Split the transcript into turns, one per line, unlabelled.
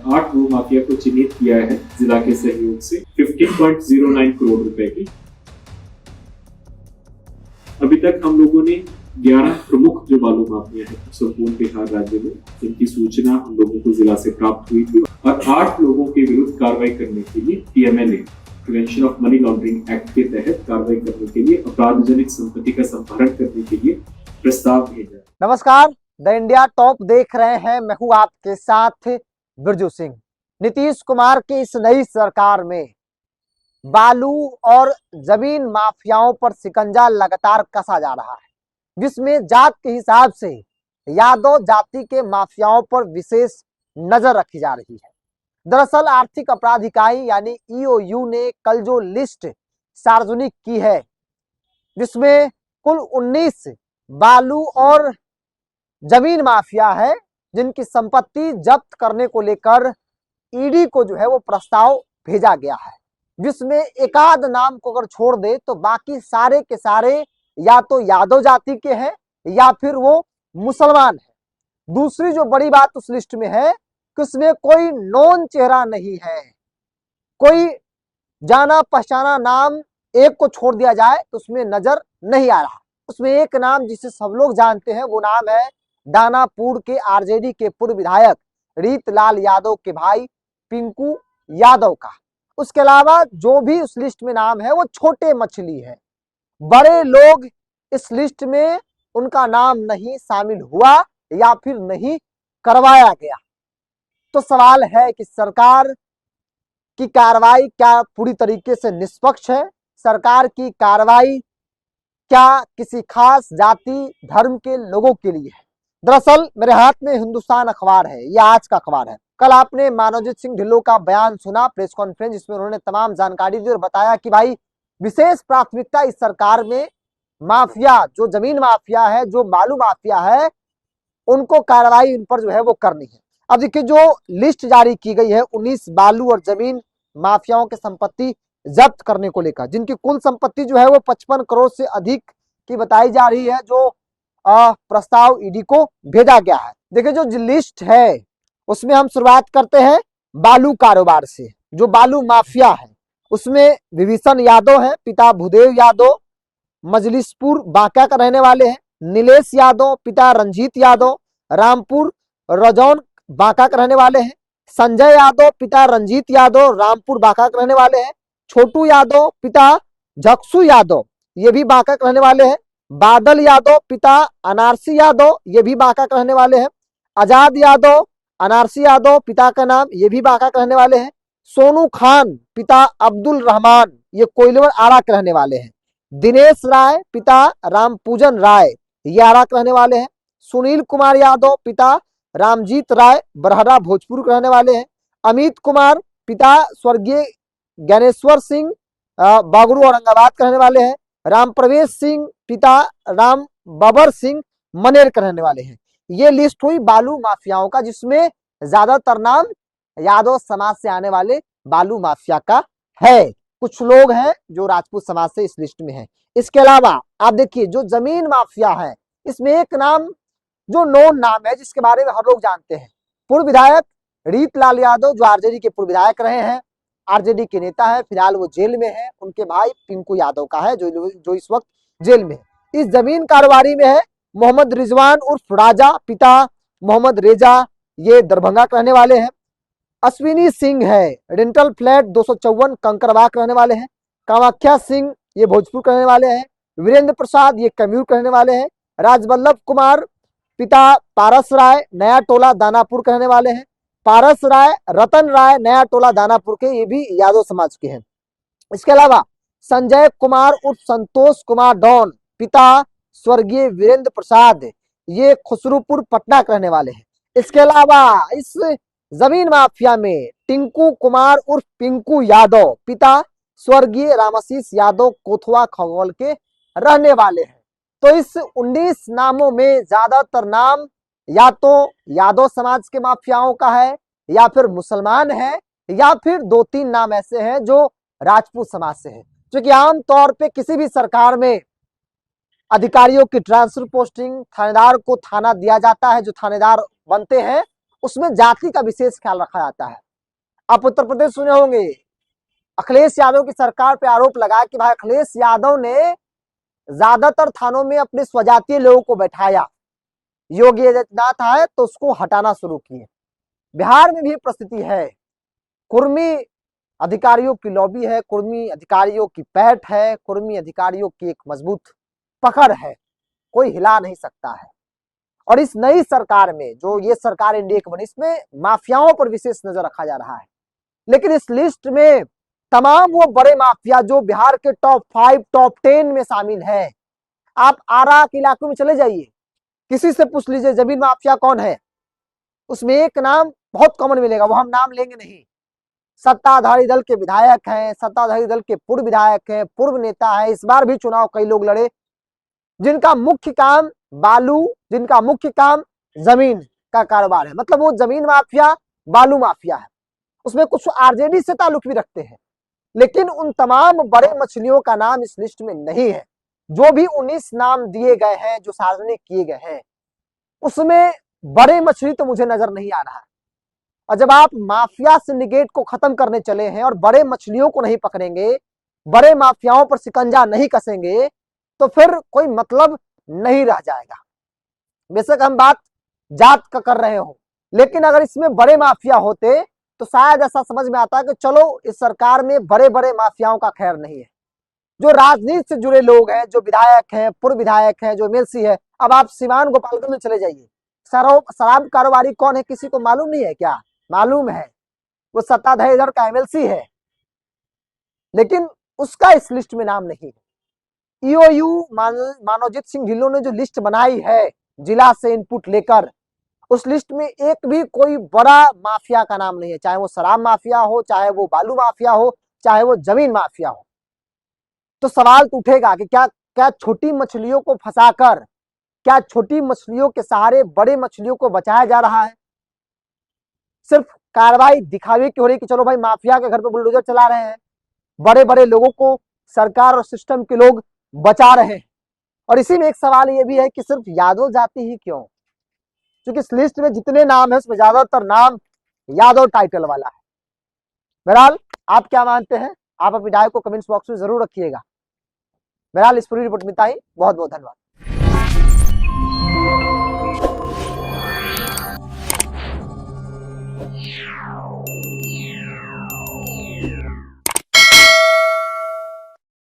और 8 भू माफिया को चिन्हित किया है जिला के सहयोग से 15.09 करोड़ रुपए की। अभी तक हम लोगों ने 11 प्रमुख जो बालू माफिया है संपूर्ण बिहार राज्य में, जिनकी सूचना हम लोगों को जिला से प्राप्त हुई थी और 8 लोगों के विरुद्ध कार्रवाई करने के लिए PMLA prevention of money laundering act के तहत कार्रवाई करने के लिए अपराध जनित संपत्ति का संहरण करने के लिए प्रस्ताव भेजा।
नमस्कार, द इंडिया टॉप देख रहे हैं। मैं हूं आपके साथ बिरजू सिंह। नीतीश कुमार की इस नई सरकार में बालू और जमीन माफियाओं पर शिकंजा लगातार कसा जा रहा है, जिसमें जात के हिसाब से यादव जाति के माफियाओं पर विशेष नजर रखी जा रही है। दरअसल आर्थिक अपराध इकाई यानी EOU ने कल जो लिस्ट सार्वजनिक की है, जिसमें कुल 19 बालू और जमीन माफिया है, जिनकी संपत्ति जब्त करने को लेकर ईडी को जो है वो प्रस्ताव भेजा गया है, जिसमें एकाध नाम को अगर छोड़ दे तो बाकी सारे के सारे या तो यादव जाति के हैं या फिर वो मुसलमान है। दूसरी जो बड़ी बात उस लिस्ट में है कि उसमें कोई नोन चेहरा नहीं है, कोई जाना पहचाना नाम एक को छोड़ दिया जाए तो उसमें नजर नहीं आ रहा। उसमें एक नाम जिसे सब लोग जानते हैं वो नाम है दानापुर के RJD के पूर्व विधायक रीतलाल यादव के भाई पिंकू यादव का। उसके अलावा जो भी उस लिस्ट में नाम है वो छोटे मछली है, बड़े लोग इस लिस्ट में उनका नाम नहीं शामिल हुआ या फिर नहीं करवाया गया। तो सवाल है कि सरकार की कार्रवाई क्या पूरी तरीके से निष्पक्ष है? सरकार की कार्रवाई क्या किसी खास जाति धर्म के लोगों के लिए है? दरअसल मेरे हाथ में हिंदुस्तान अखबार है, यह आज का अखबार है। कल आपने मानवजीत सिंह ढिल्लों का बयान सुना, प्रेस कॉन्फ्रेंस, जिसमें उन्होंने तमाम जानकारी दी और बताया कि भाई विशेष प्राथमिकता इस सरकार में माफिया, जो जमीन माफिया है, जो बालू माफिया है, उनको कार्रवाई उन पर जो है वो करनी है। अब देखिए, जो लिस्ट जारी की गई है 19 बालू और जमीन माफियाओं की संपत्ति जब्त करने को लेकर, जिनकी कुल संपत्ति जो है वो 55 करोड़ से अधिक की बताई जा रही है, जो प्रस्ताव ईडी को भेजा गया है। देखिए, जो लिस्ट है उसमें हम शुरुआत करते हैं बालू कारोबार से। जो बालू माफिया है उसमें विभीषण यादव है, पिता भूदेव यादव मजलिसपुर बांका का रहने वाले हैं। नीलेश यादव पिता रंजीत यादव रामपुर रजौन बांका के रहने वाले हैं। संजय यादव पिता रंजीत यादव रामपुर बांका के रहने वाले हैं। छोटू यादव पिता झकसू यादव, ये भी बांका के रहने वाले हैं। बादल यादव पिता अनारसी यादव, ये भी बांका के रहने वाले हैं। आजाद यादव अनारसी यादव पिता का नाम, ये भी बांका के रहने वाले हैं। सोनू खान पिता अब्दुल रहमान, ये कोइलवर आरा के रहने वाले हैं। दिनेश राय पिता रामपूजन राय, ये आरा के रहने वाले हैं। सुनील कुमार यादव पिता रामजीत राय बरहरा भोजपुर के रहने वाले हैं। अमित कुमार पिता स्वर्गीय ज्ञानेश्वर सिंह बागरू औरंगाबाद के रहने वाले हैं। राम प्रवेश सिंह पिता राम बबर सिंह मनेर के रहने वाले हैं। ये लिस्ट हुई बालू माफियाओं का, जिसमें ज्यादातर नाम यादव समाज से आने वाले बालू माफिया का है। कुछ लोग हैं जो राजपूत समाज से इस लिस्ट में है। इसके अलावा आप देखिए, जो जमीन माफिया है, इसमें एक नाम जो नोन नाम है, जिसके बारे में हर लोग जानते हैं, पूर्व विधायक रीतलाल यादव, जो RJD के पूर्व विधायक रहे हैं, RJD के नेता है, फिलहाल वो जेल में है। उनके भाई पिंकू यादव का है जो इस वक्त जेल में है। इस जमीन कारोबारी में है मोहम्मद रिजवान उर्फ राजा, पिता मोहम्मद रेजा, ये दरभंगा के रहने वाले हैं। अश्विनी सिंह है, रेंटल फ्लैट 254 कंकरबाग रहने वाले हैं। कामाख्या सिंह, ये भोजपुर रहने वाले हैं। वीरेंद्र प्रसाद, ये कैमूर रहने वाले हैं। राजवल्लभ कुमार पिता पारस राय, नया टोला दानापुर रहने वाले हैं। पारस राय, रतन राय, नया टोला दानापुर के, ये भी यादव समाज के हैं। इसके अलावा संजय कुमार उर्फ संतोष कुमार डॉन, पिता स्वर्गीय वीरेंद्र प्रसाद, ये खुसरूपुर पटना के रहने वाले हैं। इसके अलावा इस जमीन माफिया में टिंकू कुमार उर्फ पिंकू यादव, पिता स्वर्गीय रामाशीष यादव कोथवा खगौल के रहने वाले हैं। तो इस 19 नामों में ज्यादातर नाम या तो यादव समाज के माफियाओं का है, या फिर मुसलमान है, या फिर 2-3 नाम ऐसे हैं जो राजपूत समाज से है। क्योंकि आमतौर पे किसी भी सरकार में अधिकारियों की ट्रांसफर पोस्टिंग, थानेदार को थाना दिया जाता है, जो थानेदार बनते हैं उसमें जाति का विशेष ख्याल रखा जाता है। आप उत्तर प्रदेश सुने होंगे, अखिलेश यादव की सरकार पे आरोप लगा कि भाई अखिलेश यादव ने ज्यादातर थानों में अपने स्वजातीय लोगों को बैठाया, योगी आदित्यनाथ आए तो उसको हटाना शुरू किए। बिहार में भी परिस्थिति है, कुर्मी अधिकारियों की लॉबी है, कुर्मी अधिकारियों की पैठ है, कुर्मी अधिकारियों की एक मजबूत पकड़ है, कोई हिला नहीं सकता है। और इस नई सरकार में जो ये सरकार एनडीए की बनी, इसमें माफियाओं पर विशेष नजर रखा जा रहा है। लेकिन इस लिस्ट में तमाम वो बड़े माफिया जो बिहार के टॉप 5 टॉप 10 में शामिल है। आप आरा के इलाके में चले जाइए, किसी से पूछ लीजिए जमीन माफिया कौन है, उसमें एक नाम बहुत कॉमन मिलेगा, वो हम नाम लेंगे नहीं। सत्ताधारी दल के विधायक हैं, सत्ताधारी दल के पूर्व विधायक हैं, पूर्व नेता है, इस बार भी चुनाव कई लोग लड़े, जिनका मुख्य काम बालू, जिनका मुख्य काम जमीन का कारोबार है। मतलब वो जमीन माफिया, बालू माफिया है, उसमें कुछ आरजेडी से ताल्लुक भी रखते हैं। लेकिन उन तमाम बड़े मछलियों का नाम इस लिस्ट में नहीं है। जो भी 19 नाम दिए गए हैं, जो सार्वजनिक किए गए हैं, उसमें बड़े मछली तो मुझे नजर नहीं आ रहा है। और जब आप माफिया सिंडिकेट को खत्म करने चले हैं और बड़े मछलियों को नहीं पकड़ेंगे, बड़े माफियाओं पर शिकंजा नहीं कसेंगे, तो फिर कोई मतलब नहीं रह जाएगा। बेशक हम बात जात का कर रहे हो, लेकिन अगर इसमें बड़े माफिया होते तो शायद ऐसा समझ में आता है कि चलो इस सरकार में बड़े बड़े माफियाओं का खैर नहीं है। जो राजनीति से जुड़े लोग हैं, जो विधायक हैं, पूर्व विधायक हैं, जो एमएलसी है, अब आप सिवान गोपालगंज में चले जाइए, शराब कारोबारी कौन है किसी को मालूम नहीं है क्या? मालूम है, वो सत्ताधारी दल का एमएलसी है, लेकिन उसका इस लिस्ट में नाम नहीं है। ईओयू मानवजीत सिंह ढिल्लों ने जो लिस्ट बनाई है जिला से इनपुट लेकर, उस लिस्ट में एक भी कोई बड़ा माफिया का नाम नहीं है, चाहे वो शराब माफिया हो, चाहे वो बालू माफिया हो, चाहे वो जमीन माफिया हो। तो सवाल तो उठेगा कि क्या छोटी मछलियों को फंसाकर, क्या छोटी मछलियों के सहारे बड़े मछलियों को बचाया जा रहा है? सिर्फ कार्रवाई दिखावे की हो रही कि चलो भाई माफिया के घर पे बुलडोजर चला रहे हैं, बड़े बड़े लोगों को सरकार और सिस्टम के लोग बचा रहे हैं। और इसी में एक सवाल ये भी है कि सिर्फ यादव जाति ही क्यों? क्योंकि इस लिस्ट में जितने नाम है उसमें ज्यादातर नाम यादव टाइटल वाला है। बहरहाल आप क्या मानते हैं? आप अपनी राय को कमेंट्स बॉक्स में जरूर रखिएगा। बहरहाल इस पूरी रिपोर्ट में इतना ही। बहुत बहुत धन्यवाद।